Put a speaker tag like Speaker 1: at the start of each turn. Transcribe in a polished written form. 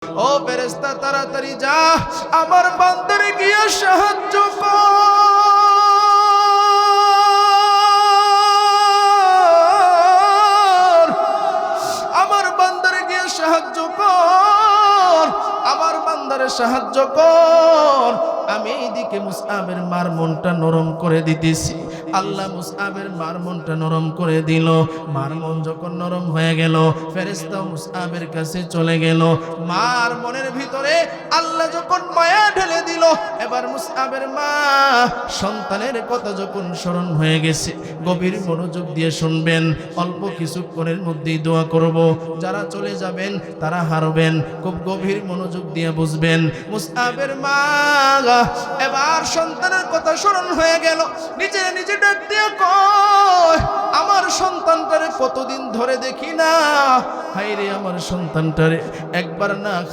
Speaker 1: ও ফেরেশতা তাড়াতাড়ি যা আমার বান্দারে গিয়ে সাহায্য কর। আমার বান্দারে গিয়ে সাহায্য কর, আমার বান্দারে সাহায্য কর। আমি এইদিকে মুসআবের মার মনটা নরম করে দিতেছি। আল্লাহ মুসআবের মার মনটা নরম করে দিল। মার মন যখন নরম হয়ে গেল, ফেরেশতা মুসআবের কাছে চলে গেল। মার মনের ভিতরে আল্লাহ যখন মায়া ঢেলে দিল, এবার মুসআবের মা সন্তানের কথা যখন স্মরণ হয়ে গেছে, গভীর মনোযোগ দিয়ে শুনবেন। অল্প কিছুক্ষণের মধ্যেই দোয়া করব। যারা চলে যাবেন তারা হারবেন, খুব গভীর মনোযোগ দিয়ে বুঝবেন। মুসআবের মা এবার সন্তানের কথা স্মরণ হয়ে গেল, নিজে নিজে ডাক দিয়ে কয়, আমার সন্তানটারে কতদিন ধরে দেখি না, হায়রে আমার সন্তানটারে একবার না